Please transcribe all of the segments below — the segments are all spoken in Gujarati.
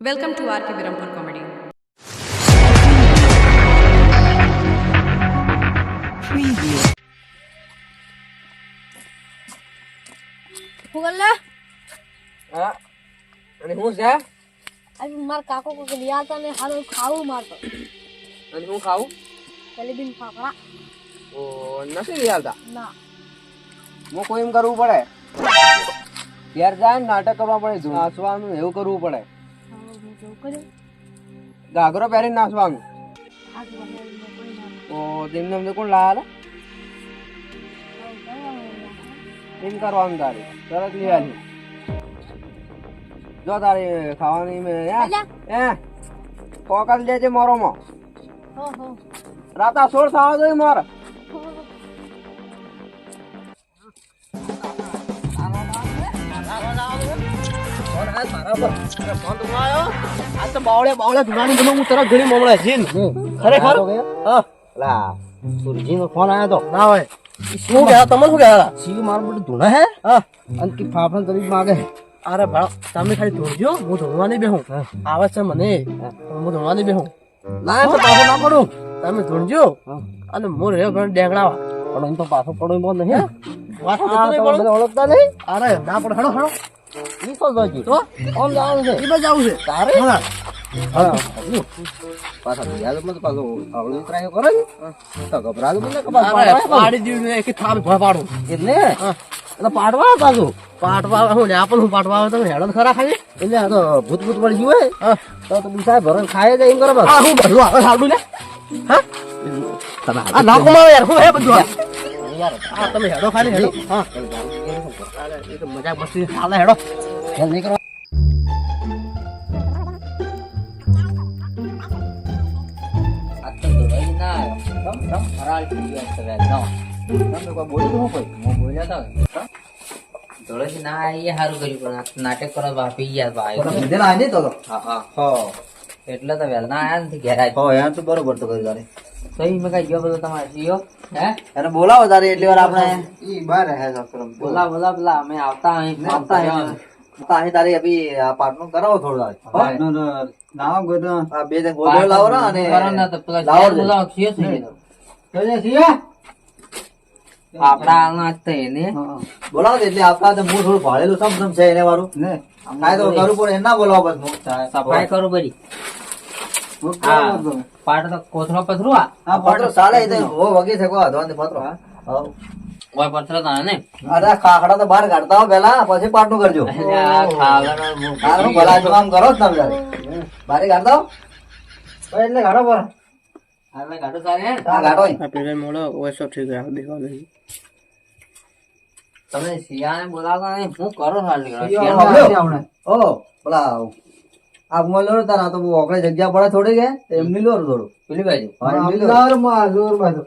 Welcome to RK Virampur Comedy. ફુગલ્લા હા અને હું છે આજે માર કાકો કોક લિયા હતા ને હાલો ખાવું મારતો અને હું ખાવું જલેબી ફાફડા ઓ નથી લઈ આવતા ના હું કોઈ એમ કરવું પડે ઘેર જાય ને નાટક કરવા પડે નાચવાનું એવું કરવું પડે હું જેવું કર્યું ઘાઘરો પહેરીને નાચવાનું હાથ બનાવીને કોઈ ના ઓ તેમને અમને કોણ લાયા એમ કરવાનું તારે તરત લઈ આવી જો તારી ખાવાની મેં ફોકસ લેજે મોરોમાં હો હો રાતા સોળ ખાવા જોઈએ મારે ફોન આવ્યો તો ના હોય શું કહેવા તમે શું કહેવા શિવ મારું બધું ધૂણે હે અને કે ફાફડા તરીકે માગે અરે ભાઈ તમે ખાલી ધોજો હું ધોવા નહીં બેહું આવે છે મને હું ધોવા નહીં બેહું ના તો પાછો ના પડું તમે ધોજો અને હું રહ્યો ઘણ ડેંગડાવા પણ એમ તો પાછો પડો એમ નહીં વાતો આ નહીં તમે પડો. બધા ઓળખતા નહીં અરે ના પડે હેડો હેડો ઈ તો જોજી તો ઓમ જવાનું છે એ બાજુ આવું છે તારે હા પાછા યાદ મત પાછો આવડું ટ્રાય કરે ને તો ગભરાતું મને કે અરે પાડી દીધું એક થાપ ભોય પાડું એટલે હા. એટલે પાડવા પાછું પાટવા હું ને આપણ હું પાટવા આવે તમે હેડો તો ખરા ખાલી એટલે આ તો ભૂત ભૂત પડી ગયું હોય હા તો બિચારા ભરણ ખાય જાય એમ કરે બસ આ હું બધું આવે સાડું ને હા તમે આ નાખો માં યાર હું હે બધું આ. યાર હા તમે હેડો ખાલી હેડો હા અરે એ તો મજાક મસ્તી ચાલે હેડો હેલ નહીં કરવા નાટક કરવા વાપી ગયા ભાઈ લીધેલા આને તો હા હા હા એટલે તો વહેલા આયા નથી ઘેરાય હો યાર તો બરોબર તો કરી તારે તો મેં કઈ ગયો બધો તમારે જીઓ હે એને બોલાવો તારે એટલી વાર આપણે ઈ બહાર હે સસરમ બોલા બોલા બોલા અમે આવતા અહીં અહીં તારી અભી આ પાટનું કરાવો થોડું પાટનું નાવ ગોતો આ બે જણ ગોદડો લાવો ને અને કરો ને તો પેલા લાવો શેર બોલાવો ખીયો થઈ ગયો કઈ છીએ આપડા હાલના જ તો એને બોલાવો એટલે આપતા તો હું થોડું ભાળેલું સમ છે એને વાળું ને કાંઈ તો કરવું પડે એને ના બોલાવો બસ હું સફાઈ કરું બરી હા પાટ તો કોથળો પથરું આ પત્રો સાલે તો હો વગી શકો અધવાન પત્રો હા ઓય પથરો તો ને અરે ખાખડા તો બહાર કાઢતા હો પેલા પછી પાટનું કરજો એટલે આ ખાવાનો હારું ભલા જો કામ કરો જ તમે તારે બારે કાઢતા હો એટલે કાઢો પર હાલે ગાડો સારે હા કાઢો આ પેલે મોડો ઓય સબ ઠીક છે દેખવાનું તમે શિયાને બોલાવતા નહીં હું કરો હાલ ઓ પેલા આ મોબાઈલ લો તારા તો ઓકળે જગ્યા પડે થોડી કે એમની લો થોડું પેલી બાજુ હા, એમની લો.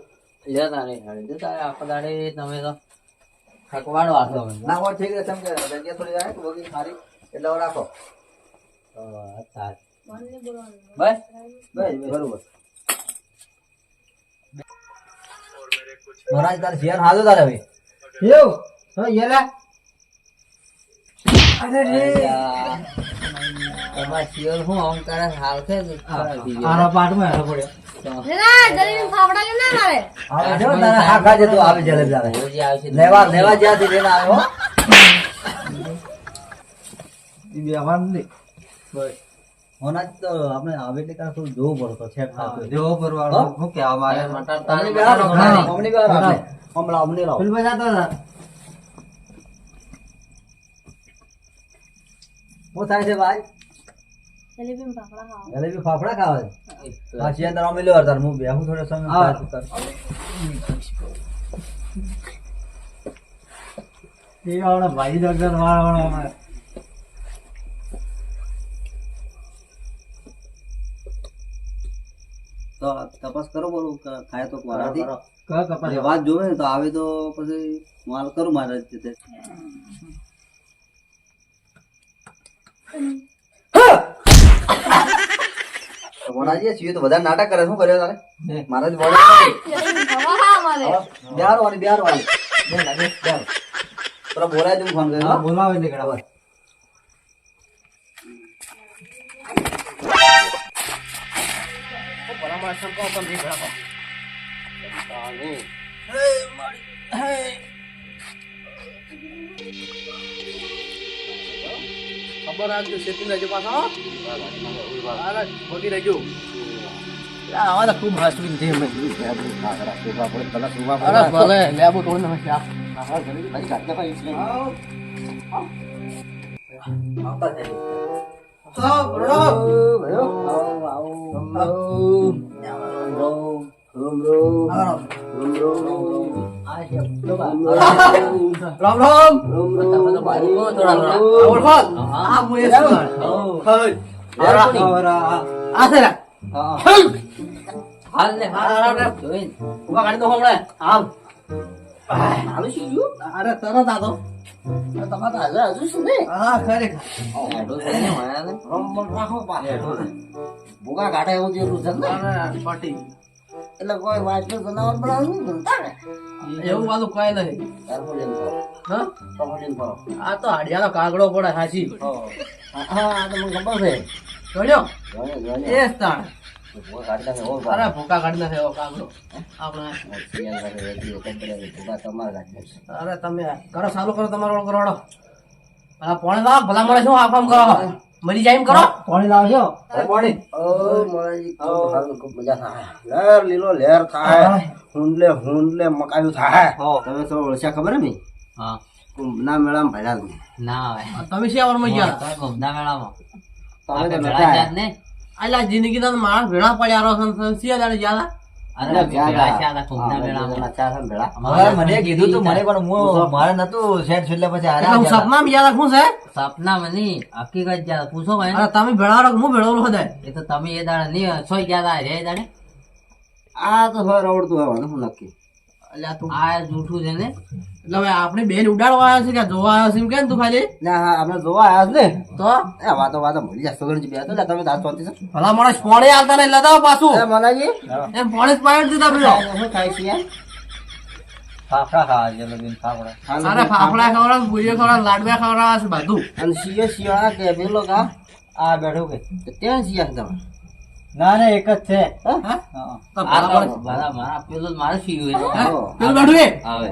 લે તારે હળજો તારે આખો દાડે તમે તો થકવાડો આશો મને ના હોય ઠીક છે સમજે જગ્યા થોડી જાય તો બગી સારી એટલે હવે રાખો બસ બસ બરોબર મહારાજ તારે શિયાળ હાજો તારે હવે એવું હા યેલા તમારે શિયોર હું આમ કરે હાલ છે આરા પાટમાં હેડો પડ્યો ના જલેબી ફાફડા કે ના મારે આવે જો તારે હા ખાજે તું આવે જલેબી આવે રોજી આવશે લેવા જ્યાંથી લઈને આવ્યો હો. ઈ બેવાનું નહીં હોના જ તો આપણે આવે એટલે કાં થોડું જોવું પડતો છે જેવો પરવાળો હું કહેવા મારે મટર અમની તારે બહાર મટર અમની બહાર આપણે હમણાં અમની લાવો પેલ બજાતો હતા શું થાય છે ભાઈ જલેબી ફાફડા ખાવા જલેબી ફાફડા ખાવા છે હા શિયાળ તારા અમે લેવા તાર હું બેહું થોડો સમય હા. એ આવડા ભાઈ ડોક્ટર વાળા તો તપાસ કરો બોલું ખાય તો વારાથી કયો કપાસ પછી વાત જોવે ને તો આવે તો પછી માલ કરું મારે રીતે મોનાજી છીએ તો વધારે નાટક કરે શું કર્યો તારે મારા જ બોલે જલેબી ફાફડા ખાવા મારે બિહાર વાળી પેલા બોલાય તું ફોન કર્યો બોલાવે એટલે ગળા ભલામણ શંકો તમે ભેળા ખબર રાખજો સેટિંગ રહેજો પાછા વગી રહેજો આવા તો ખૂબ હાસવી છે અમે અરે ભલે લેબો તોડ નાખે રામ રામ હાલ ને હાલ જોઈને ગાડી તો હમણાં હાલ હાલ શું થયું? અરે તરત આ તો તમારે હજુ શું ને હા ખરેખર હેડો થઈને મળ્યા ને હેડો ને. ભૂકા કાઢે એવું જેટલું છે ને અરે પાટી એટલે કોઈ વાંચનું જનાવર બનાવવાનું નહીં ગમતા ને એવું બધું કઈ નહીં તારપો લઈને ફરો. હા તારપો લઈને ફરો. આ તો હાડિયાનો કાગડો પડે હાચી હા આ તો મને ખબર છે જોયો જોઈને, જોઈને. એ સ્થાન ભૂકા કાઢતા છે, ઓર અરે બાપ. ભૂકા કાઢી નાખે એવો કાગડો આપણે સિયાલ કાઢે, એટલી વખત પડે, ભૂકા તમારે કાઢી નાખશે. અરે તમે કરો ચાલુ કરો તમારો કરોડો આ પોણે લાવ ભલા મળે શું આ કામ કરો મરી જાય એમ કરો પાણી લાવજો પાણી ઓ મારાજી, ખૂબ સારું, ખૂબ મજા થાય. લહેર લીલો લહેર થાય, હુંડલે મકાયું થાય. તમે તો ઓળખ્યા ખબર હે ને? હા કુંભના મેળામાં ભર્યા તમે. ના આવે તમે શિયાવર માં ગયા તમે ગોમના મેળામાં તમે આપણે તો ભેળા નતા. જાત ને આલા જિંદગી ના માણસ ભેળા પડ્યા રહો શિયા દાડે ગયા અરે એટલે ભેળા ભેળા. થયા હતા ગોમના હા, મેળામાં નચા છે ને ભેળા. હવે મને કીધું તું મને પણ હું મારે નતું સેટ છેલ્લે પછી એટલે હું હારા સપના ગયા શું છે સપનામાં નહીં હકીકત જ્યાં પૂછો ભાઈ અરે તમે ભેળા રહો હું ભેળો હતા એ તો તમે એ દાડે નહીં સોય ગયા હતા રે દાડે આ તો હવે રવડતું હોય હું નક્કી. એટલે તું આ જૂઠું છે ને એટલે હવે આપણે બેન ઉડાડવા આવ્યા છે કે જોવા આવ્યા છે એમ કે તું ખાલી ના હા આપણે જોવા આવ્યા છે ને તો એ વાતો વાતો મળી જાય સગણ બે હતો એટલે તમે દાંત ચોંતી છો. ભલા માણસ પોણે આવતા નહીં લેતા આવો પાછું એ મનાજી એમ પોણે જ પાડ દીધા પેલો શું થાય છે યાર? ફાફડા ખાવા છે લગીન ફાફડા અરે ફાફડા ખવડાવ પૂરીઓ ખવડાવ લાડવા ખવડાવ છે બધું અને શિયા કે પેલો કા આ બેઠું કે ત્યાં શિયા તમે ના ના એક જ છે હા હા. તો આ ભલા તો માણસ મારા પેલો મારે શીખ્યું હે? હા. પેલું બેઠું એ હવે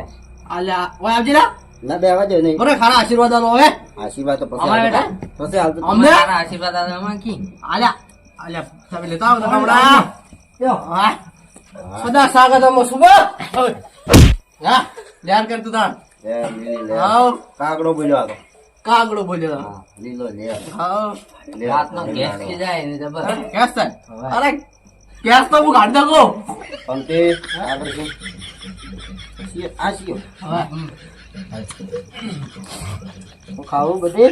અલ્યા ઓય આવજે લા ના બે વાજો નહીં બરે ખારા આશીર્વાદ આલો હવે આશીર્વાદ તો પછી અમારે આવતો. પછી આવતો. અમને મારા આશીર્વાદ આલવામાં કી આલ્યા આલ્યા તમે લેતા આવો તો હમણાં હા સદા સ્વાગત અમો સુબહ હા લેર કર તું તાણ લે, લીલી લે. હાવ કાગડો બોલ્યો આ તો. કાગડો બોલ્યો હા, લીલો લે. હાવ લે. રાતનો ગેસ થઈ જાય ને જબર કેસ થાય અરે કેસ તો હું કાઢી નાખો પણ તે આપણે શું? આ શિયો. હવે હું ખાવું બધી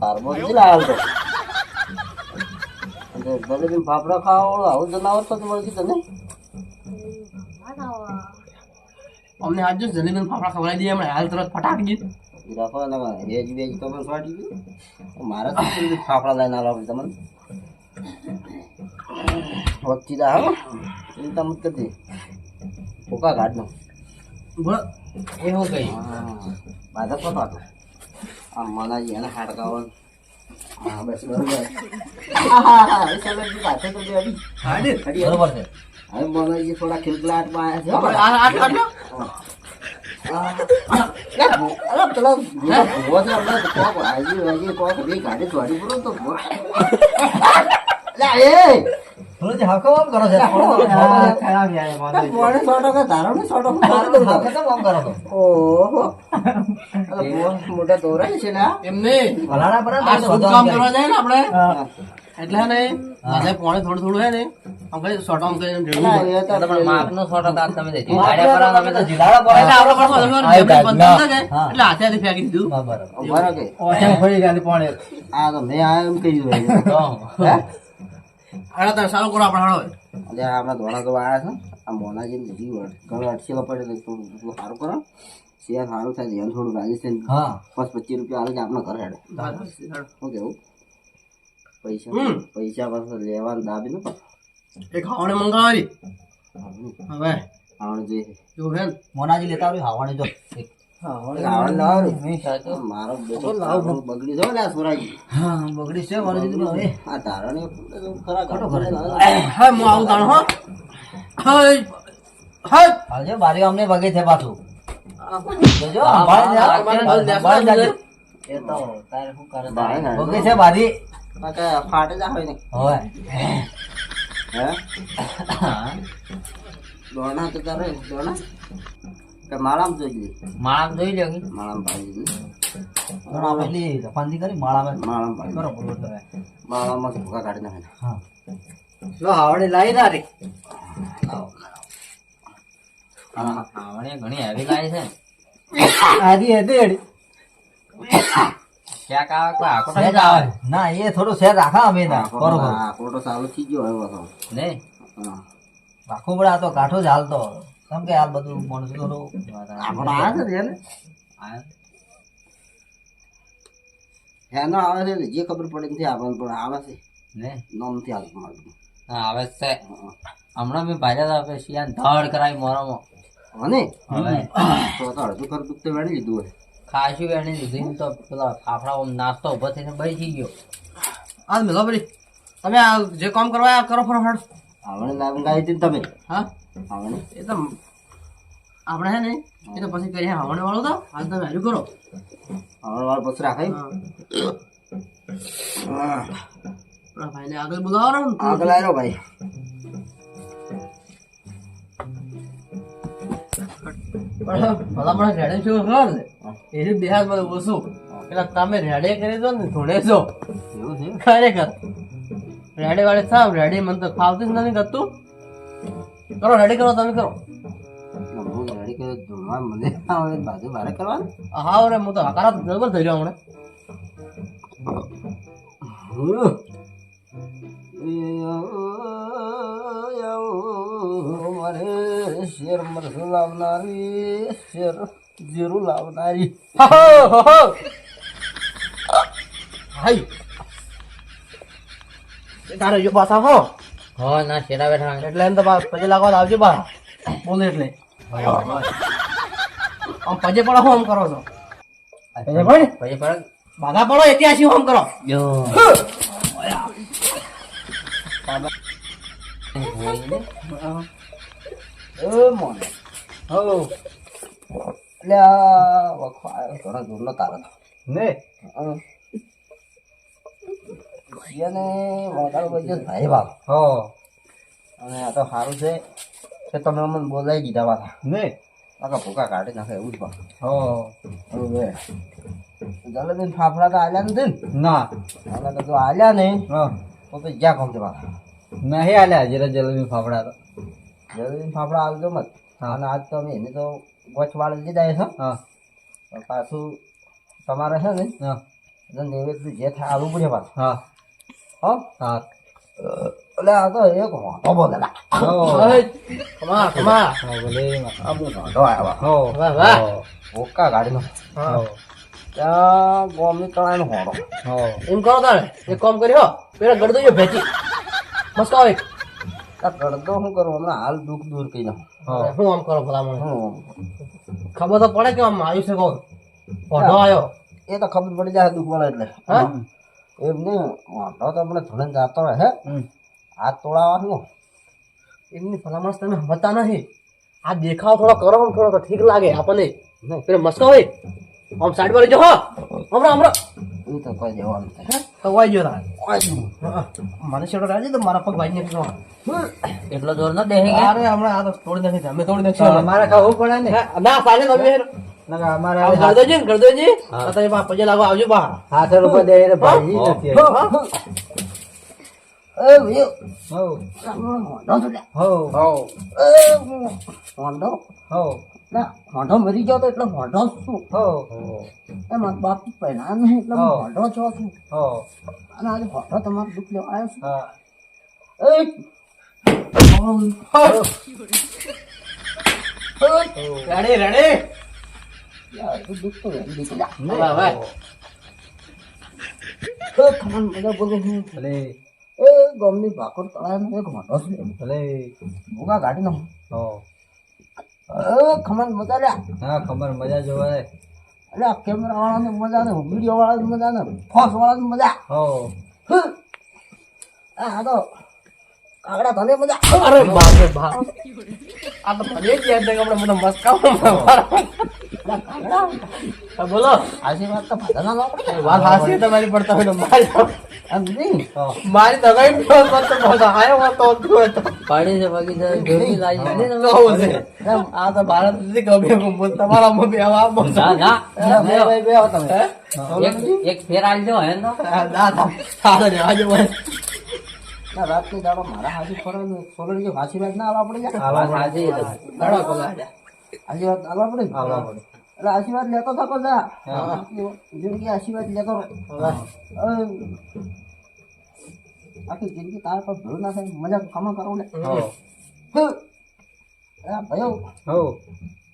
તારબો નથી લાવતો. અને બધી ફાફડા ખાવા આવું જનાવર તો મળશે તને. અમને આજ જો જલેબી ફાફડા ખવડાવી દઈએ હમણાં હાલ તરત ફટાકી દીધું રાખો ને વેજ વેજ તો પણ સ્વાટી ગયું. મારે તો પેલું ફાફડા લઈને આવો તમને વચ્ચી દા હો ચિંતા મત કરજે. ભૂકા કાઢનો. બોલો એવું કઈ બાધક તો હતો. આ મનાજી એને હાડકાવો. હા બસ બરોબર. હા સગનજી પાસે તો બે આવી. હાડી બરોબર છે હવે મનાજી થોડા ખિલખિલાટમાં આવ્યા છે. આપણે આ કાઢો અરે પેલો ભૂવો છે આપણે તો કોક વાજી કોક બે ગાડી ચોરી પડો તો ભૂવો. અલ્યા એ થોડું હાકો આમ કરો છે ખરાબ યાર મને મોડે 100% ધારો ને 100% હાકો કેમ આમ કરો છો ઓહો અરે ભૂવો મોટા દોરાય છે ને આ. એમને ભલાણા પર આ શુભ કામ કરવા જાય ને આપણે હા. એટલે હે ને આજે પોણે થોડું થોડું હે ને આપણે શોર્ટ આમ કરીને ભેગું અલા, કરે. એ તો પણ પેલું. માપનો છોટો દાંત તમે દેજો ગાડ્યા પર તમે તો જીલાડા પર એટલે આપણે પાછું હલવાનું આ જમીન બંધ ગાજના. ના થાય હા. એટલે હાથેથી ફેંકી દીધું બરાબર બરાબર કે ઓછા ફરી ગયા પાણી આ તો મેં આ એમ કહ્યું હોય. હે? હાડા તમે સારું કરો આપણે હાડો એટલે આપણા ધોળા તો આવ્યા છે. આ મોનાજી ને જીવ ઘણો અટકેલો પડે તો થોડું સારું કરો. શેર સારું થાય ધ્યાન થોડું રાજસ્થાન હા 25 રૂપિયા આવે છે આપણા ઘરે હેડે. શું કેવું પૈસા હમ. પૈસા પાછા લેવાનું દાબી ને એ ખાવાને મંગાવવાની હવે આવડે જોઈએ. જો હે ને મોનાજી લેતા આવ્યું હાવાને જો એક આવડે લાવ રે. નહીં થતું. મારો બેટો તારો બગડી જાય લે આ સુરાજી. હા બગડી છે મારું દીધું હવે આ તારાને ખરા ખોટો ખરા હા હું આવું તાણ હો હા હા આજે બારી અમને વગે છે પાછું જોજો હા, સંભાળી જા, હા, સંભાળી જાજો. એ તો તારે શું કરે બાય ને. વગે છે બારી કે ફાટે જા હોય ને. હોય હે દોણા તો તારે દોણા કે માળામ જોઈ લે. માણસ જોઈ લ્યો કે માળામ પાડી લે. ઘણા પેલી રફાંદી કરી માળામાં માળામ પાડી લે. બરોબર તમે માળામાં ભૂકા કાઢી નાખે. હા લો આવડે લાવી ના રે આવડે ઘણી હેવી લાવી છે આજી હતી ક્યાંક આવે કોઈ આખો સેજ આવે ના એ થોડું સેજ રાખા અમે ના બરોબર આ ખોટો ચાલુ થઈ ગયો હવે તો. નહીં હા. રાખવું પડે આ તો કાઠો જ હાલતો કેમ કે હાલ બધું માણસો થોડું આપણો આવે છે ને આ એનો આવે છે જે ખબર પડે નથી આપણને પણ આવે છે નહીં નોમથી આવતું મારું. હા આવે જ છે હમણાં મેં ભાજ્યા હતા શિયાન ધડ કરાવી મોરામાં અને હવે તો અડધું ખરું દુઃખ તો વેડી લીધું હોય. ખાસી વેણી લીધી ને તો પેલા ફાફડા ઓમ નાસ્તો ઉભો થઈને બેસી ગયો આ મેલો પડી તમે આ જે કામ કરવા આયા કરો ફટાફટ આવડે લાવી લાવી હતી ને તમે હા આવડે એ તો આપણે હે ને એ તો પછી કરીએ આવડે વાળો તો હાલ તમે હજુ કરો આવડે વાર પછી રાખાય. આપણા ભાઈને આગળ બોલાવો ને આગળ આવ્યો ભાઈ. ભલા મને રેડે શું ખબર ને એ દેહાત મને ઓછું એટલે તમે રેડે કરી દો ને ધોડે છો એવું છે. ખરેખર રેડે વાળે સાવ રેડી મને તો ફાવતું જ નથી કરતું કરો રેડી કરો તમે કરો હું રેડી કર્યો ધૂળમાં મને આવે બાજુ મારે કરવાનું. હા રે હું તો હકારાત બરોબર થઈ રહ્યો હમણાં મારે શેર મરસું લાવનારી શેર જીરું લાવનારી. હાય તારે જો પાછા હો હો ના શેરા બેઠા એટલે એમ તો પછી લાગવા આવજો બા બોલે એટલે આમ પજે પડો હું આમ કરો છો પજે પડે પછી પર બાધા પડો એત્યાસી આમ કરો જો એ મોને હો એટલે આ વખો આવ્યો ઘણો દૂરનો તારો તો. ને એને વગાડો બધો ભાઈ બાપ. હો અને આ તો સારું છે કે તમે અમને બોલાવી દીધા પાછા. ને આખા ભૂકા કાઢી નાખે એવું જ પાછું. હો હવે જલેબી ફાફડા તો આલ્યા નથી ને. ના અને તો જો આલ્યા નહીં હા તો પછી જ્યાં કમ છે પાછા. નહીં આલ્યા જરા જલેબી ફાફડા તો જલેબી ફાફડા આવજો મત. અને આજ તો અમે એને તો ગોચ વાળી લીધા છે. હા પણ પાછું તમારે છે ને હા એટલે નૈવેદ્ય જે થાય આવવું પડે પાછું. હા હો હા એટલે આ તો એક વાંધો બોલેલા. હો કમા કમા હો ભલે આ બહુ વાંધો આવ્યા. હો વાહ વાહ ભૂકા કાઢીનો હો ત્યાં ગોમની તળાઈનો હોડો. હો એમ કરો તારે એક કામ કર્યો પેલા ગળદો જો ભેચી મસ્કાવ એક આ ગળદો શું કરું હમણાં હાલ દુઃખ દૂર કરી નાખું. હું આમ કરો ભલા મને હું ખબર તો પડે કે આમ આવ્યું છે કોણ ભોડો આવ્યો એ તો ખબર પડી જાય દુઃખ વાળા એટલે. હા એમ નહીં વાંધો તો આપણે ધોળે જાતો રહે હે હાથ તોડાવવાનું. એમની ભલા માણસ તમે સમજતા નથી આ દેખાવ થોડો કરો આમ થોડો તો ઠીક લાગે આપણને પેલો મસ્કાવ એક આમ સાઈડ પર જો હો હમણાં હમણાં એ તો કોઈ જવાનું નથી. તો વાઈ ગયો તારે કોઈ જ નહીં. મને છેડો રાજે તો મારા પગ વાઈ નીકળો એટલો જોર ન દેહે કે અરે હમણાં આ તો તોડી નાખી અમે તોડી નાખી અમારે ખાવું પડે ને ના પાલે તમે ના અમારે ગરદોજી તમે બા પજે લાગવા આવજો બા 8 રૂપિયા દે રે ભાઈ નથી એ ભાઈઓ, હો મોઢો તો લે. હો એ મોઢો હો ના મોઢો મરી ગયો તો એટલે મોઢો શું હો એ મારા બાપ પહેલા નહીં એટલે હો. મોઢો છો છું હો અને આજે મોઢો તમારો દુઃખ લેવા આવ્યો છું. હા એ રેડી રેડી યાર, તું દુઃખ તો એમ દીકરી લા. વાહ વાહ એ ખમણ બધા બોલે છે. ભલે એ ગમની ભાકર તળાવનો એક મોઢો છે ભલે ભૂકા કાઢી નાખો. હો ખમણ મજા લ્યા. હા ખબર મજા જોવે અલ્યા કેમેરા વાળાને મજા ને વિડીયો વાળાને મજા ને ફોસ વાળાને મજા. હો આ તો કાગડા તને મજા. અરે બાપ રે બાપ આ તો ફરી જ યાદ આપણે મને મસ્કા બોલો આશીર્વાદ તો બધાના લો પડે. વાત હાસી તમારી પડતા હોય મારી એમ નહીં. મારી દગાઈ તો આયો હતો પાડી છે બાકી તો જોડી લાગી છે ને તો છે આ તો ભારત નથી કબે તમારા મો બે આવા બસ ના ના બે આવો તમે. એક ફેર આવી દો હે તો ના સારા ને આજે મને ના રાતની દાડો મારા હાજી ફરવાનું સોલર જો આશીર્વાદ ના આવવા પડે યાર. આવા સાજી ઘણો કલા આશીર્વાદ આવવા પડે ને? આવવા પડે એટલે આશીર્વાદ લેતો થકો જા. જિંદગી આશીર્વાદ લેતો રહો. આખી જિંદગી તારા પર ભૂલ ના થાય મજા કામ કરો લે. હો ભાઈઓ હો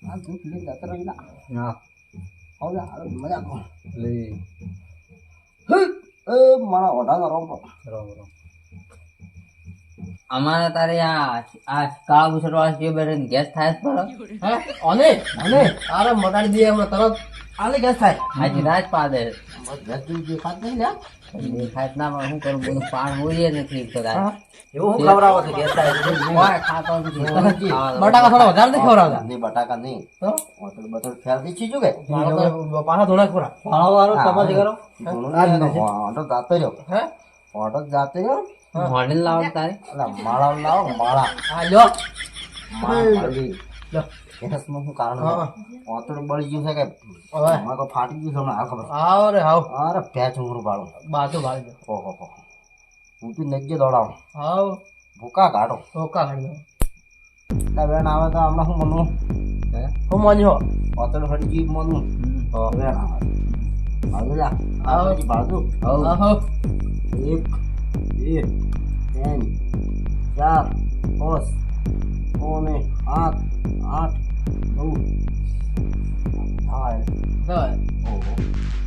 આ દુઃખ લઈને જતો રહી ના. હા હવે હાલો મજા કરો. લે મારા ઓઢાનો રોમ રામ રામ અમારે તારે આ કાળા બુસર વાળા જે બેરે ગેસ થાય છે પર હે ઓને ઓને અરે મગાડી દે એમ તરત આલે ગેસ થાય આજે રાત પાદે જે ખાત નહીં લ્યા. દેખાય જ ના પણ શું કરું બધું પાણ હોય નથી તો તારે એવું હું ખવડાવો છે ગેસ થાય કોઈ ખાતો નથી બટાકા થોડા વધારે નથી ખવડાવતા નહીં બટાકા નહીં તો હોટલ બટલ ફેર દીધી છું કે મારો તો પાછા થોડા ખોરા ફાળો વાળો સમજ કરો ઓર્ડર જાતો રહ્યો હે ઓર્ડર જાતો રહ્યો મોડેલ લાવો તારે એટલે માળા લાવો માળા હા લ્યો માળા પાડી. લ્યો ગેસનું શું કારણ હા. ઓતડું બળી ગયું છે કે હવે હમણાં તો ફાટી ગયું છે હમણાં હાલ ખબર આવો રે આવ અરે પેચ ઊંઘરું પાડું બાજુ ભાઈ ઓહો હો ઊંચી નજ્જે દોડાવો આવ ભૂકા કાઢો ધોકા ખાડી એટલે બેન આવે તો હમણાં શું મનવું હું માન્યો ઓતડું ફરી ગયું મનવું બેન આવે બાજુ જા આવો. બાજુ આહો 1 2 3 4 5 6 7 8 9 હવે ઓહો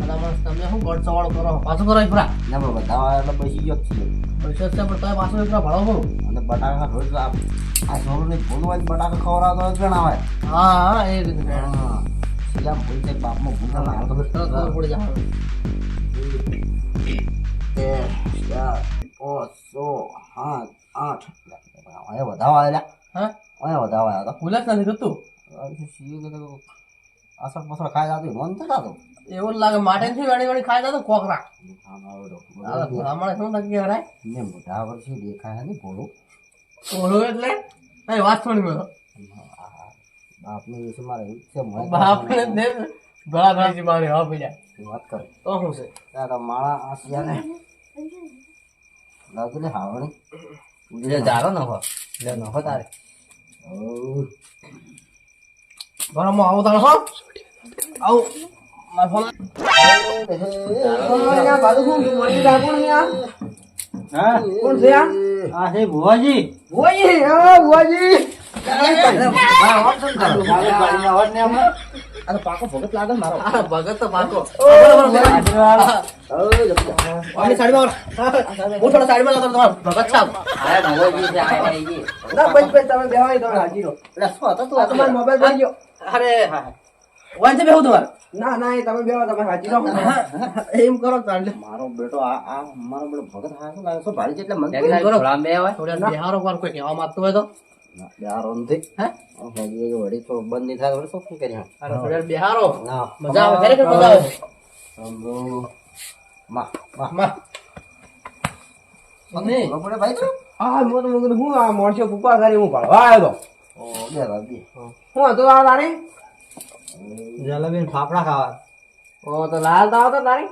અલા તમે શું ગોળ સવાળો કરો પાછું કરો પૂરા ના પણ બધા આવે એટલે બેસી ગયો જ છીએ પૈસા છે પણ તમે પાછું એટલા ભણો કરો અને બટાકા રોજ આ છોકરોને ભૂલ હોય તો બટાકા ખવડાવતો જ ગણ આવે હા હા એ રીતે હા સીધા ભૂલ છે બાપમાં ભૂલ ના આવે ખબર તરત ખબર પડી જાય કે 4 5 6 7 8 અહીંયા વધાવા આવેલા હા અહીંયા વધાવા આવ્યા ભૂલ જ નથી કરતું હતા સીએ કે અસર બસર ખાઈ જતું મન થતા તો એવું જ લાગે માટે થી વાળી વાળી ખાઈ જતો કોકરા હા હમણાં શું નક્કી કરાય ને મોટા વર્ષે દેખાય ને ભોળું ઓળો એટલે એ વાત થોડી મેં બાપની વિશે મારે એવું છે મને બાપ ને દે ભલા ભલા મારે હા ભૈયા વાત કરે તો શું છે ત્યાં તો માળા આ સિયાને લાવતું લે હાવણી એટલે જારો નખો એટલે નખો તારે બરાબર આવો તાણ હો આવો માર ફોન કોણ છે આ? આ છે ભુવાજી ભુવાજી, હા, ભુવાજી. અરે પાકો ભગત લાગે ને મારો આ ભગત તો પાકો આશીર્વાદ. ઓલી સાઈડમાં હું થોડા સાઈડમાં લાવતો તમારો ભગત સાહેબ આ ભુવાજી છે આ ઈ ના, પછી તમે બેહવાય, તમે હાજી રહો. એટલે શું હતો તું આ તમારો મોબાઈલ પડી ગયો. અરે હા વાંચે બેહું તમારે ના ના, એ તમે બેહો, તમે હાજી રહો. એમ કરો તાણ. મારો બેટો આ મારો બેટો ભગત હાથો લાગે શું ભારી છે એટલે મન એકલા થોડા બે હોય થોડા બિહારો પર કોઈ કહેવા માંગતું હોય તો યાર નથી હે હજી વળી તો બંધ નહીં થાય તો શું કરી અરે થોડા બિહારો ના મજા આવે ખરેખર મજા આવે સમજો માં માં માં અને બપોરે ભાઈ છો હા, મોટું મોટું હું આ મોરચો ફૂફા કરી હું ભણવા આવ્યો હતો. ઓ બે રાબી હું હતો આ તારે? જલેબી ફાફડા ખાવા ઓ, તો લાલ તાવ હતો તારે?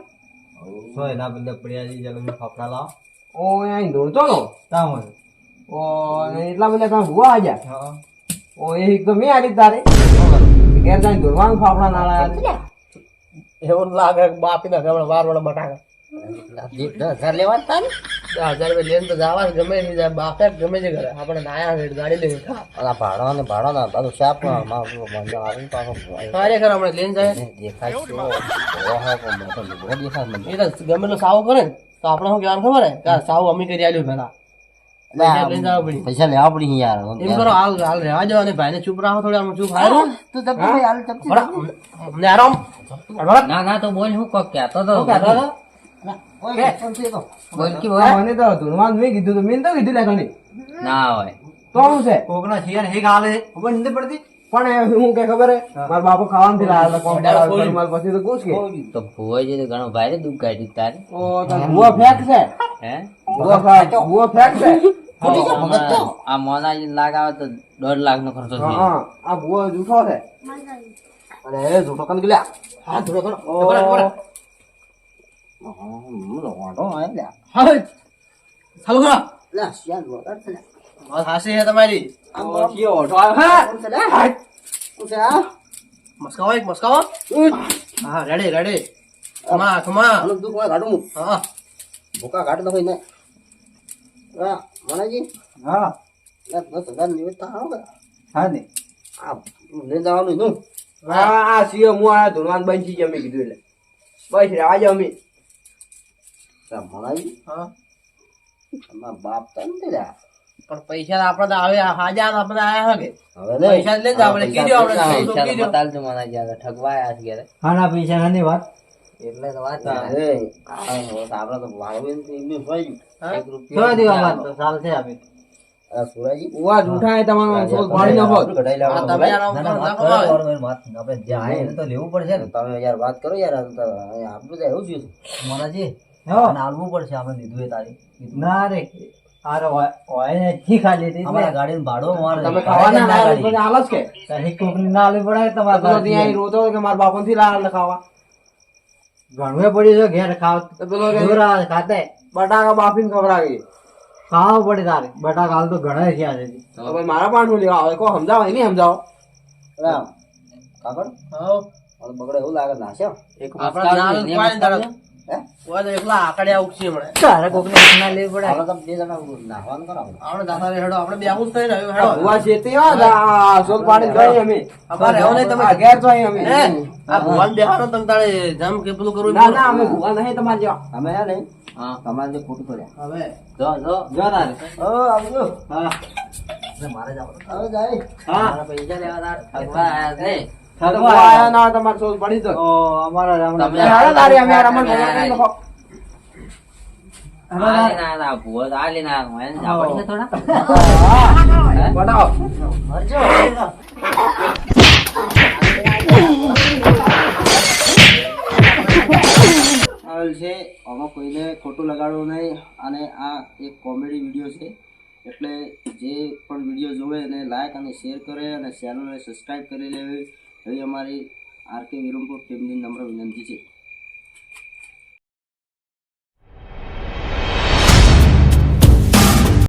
સો એના બદલે પ્રિયાજી જલેબી ફાફડા લાવો ઓ, અહીં દોડતો હતો. તામ હોય ઓ, એટલા બધા તમે ભૂવા આવ્યા. હા ઓ, એ એક તો મેં આલી તારે ઘેર જઈને દોડવાનું ફાફડા ના લાયા. એવું લાગે બાપી ના ગમણ વાર વાળા બટાકા 10,000 લેવા તા ને 10,000 રૂપિયા લઈને તો જવા ગમે તે જાય બાપે ગમે તે કરે આપણે નાયા છે ગાડી લઈને આ ભાડો ને બધું શાપ બંધ આવે પાછો ખરેખર આપણે લઈને જાય દેખાય છે ઓહો મોટો લુગડો દેખાય મને એ તો ગમે એટલો સાવ કરે ને તો આપણે શું કહેવાનું ખબર હે કે આ સાવ અમે કરી આલ્યું પેલા પૈસા લઈને જવા પડી. પૈસા લેવા પડી યાર એમ કરો હાલ હાલ રહેવા જાવ અને ભાઈને ચૂપ રાખો થોડી આમ ચૂપ હારું તું જપ્તી ભાઈ હાલ જપ્તી બરાબર. અમને આરામ બરાબર. ના ના તો બોલ હું કોક કહેતો તો ઓય પણ છે તો બોલ કે બોલ મને તો ધૂનવાન મેં કીધું તો મેં તો કીધું લે તને ના હોય તો શું છે કોકના શિયાળ હેક હાલે ખબર નથી પડતી પણ હું કે ખબર હે મારા બાપુ ખાવાનું થી લાયા હતા કોમ કરાવ માર પછી તો પૂછ કે તો ભોય જે ઘણો ભાઈ દુઃખ કાઢી તારે ઓ તો ભૂવા ફેક છે હે ભૂવા ફેક છે આ મોનાજી લાગાવે તો 1.5 લાખ નો ખર્ચો થઈ હા આ ભૂવા જૂઠો છે અરે એ જૂઠો કન ગલ્યા હા થોડો થોડો ઓ વાંધો આય લ્યા હા ચાલુ કરો લે શિયાળ વગર છે લે. વાત હાસી હે તમારી આ કયો ઓઢો આવ્યો કોણ છે લે? કોણ છે આ? મસ્કાવો એક મસ્કાવો હા રેડી રેડી ખમા ખમા આનું દુઃખ હોય કાઢું હું. હા ભૂકા કાઢતો હોય ને હા મનાજી હા 10,000 નિવેદ તો આવો કે હા ને આ લઈ જવાનું નું આ સીઓ હું આ ધૂનવાન બનજી જમી કીધું એટલે બસ રહેવા જાવ અમે મનાજી હા તમારા બાપ તો નથી લ્યા. પણ પૈસા આપડે તો આવે હાજા આપણે આયા હકે હવે નહીં. પૈસા લઈને જાવ આપણે કીધું આપણે પૈસા કીધું. બતાલજો મોનાજી આ ઠગવાયા છે ઘેરે ખાના પૈસા ની વાત એટલે તો વાત અરે, આ હવે તો આપણે તો વાળવીને તો એમનું હોય ગયું. હા? 1 રૂપિયો ચાલશે અમે આ સુરાજી ઉવા જૂઠા એ તમારો સોલ પાડી નાખો કઢાઈ હા, લેવાનું તમે હવે. યાર આમ કરો, ના કરો. આપણે જાય એને તો લેવું પડશે ને તમે યાર વાત કરો યાર આ તો અહીંયા આપણું તો એવું જ છે. મોનાજી અને હાલવું પડશે આપણે લીધું એ તારી ના રે અરે ઓય ને ઠીક ખાલી હતી અમારા ગાડી ભાડો મારે તમે ખાવાના ના પછી હાલત કે તહી કોકની ના આલવી પડે તમારે તો ત્યાં રોતો કે મારા બાપુ થી લાલ ખાવા ઘણવે પડી છે ઘેર ખાવ તો પેલો ખાતે બટાકા બાફીને ખવડાવી ખાવા પડે તારે બટાકા હાલ તો ઘણા થયા છે તો ભાઈ મારા પાછું લેવા આવે કો સમજાવો નહીં સમજાવો રામ કાકડ હા. હવે બગડે એવું લાગે નાશે એક આપણા નાલ પાડીને તરત. હે ઓય તો એકલા આકડિયા ઉગશે હમણાં. તારે કોકને ના લેવી પડે આપણે તો બે જણા નાહવાનું કરાવો આપણે દાદા રે હેડો આપણે બે આવું જ થઈ રહ્યું હેડો. ભુવા છેતી આ સોલ પાડી ગઈ અમે આપા રહેવો નહીં તમે. ઘેર તો અહીં અમે હે? આ ભગવાન બેહારો તમે તારે જમ કે પેલું કરવું ના ના અમે ભુવા નહીં તમારે જેવા અમે હે નહીં હા તમારે જે ખોટું કર્યા હવે જો જો જો તારે ઓ આવજો હા મારે જવાનું. હવે જાય હા મારા પૈસા લેવા તાર ઠગવાયા છે થગવા આયા ના તમારે સોલ પડી તો ઓ અમારા રામણ તમે હાલો તારી અમે રામણ ભગવાન લખો આ લેના આ ભૂવો તો આ લેના આ એને જા પડશે થોડા બતાવો આવેલ છે આમાં કોઈને ખોટું લગાડવું નહીં અને આ એક કોમેડી વિડીયો છે એટલે જે પણ વિડીયો જોવે એને લાઈક અને શેર કરે અને ચેનલને સબસ્ક્રાઈબ કરી લેવી એવી અમારી આરકે વિરમપુર ટીમની નમ્ર વિનંતી છે.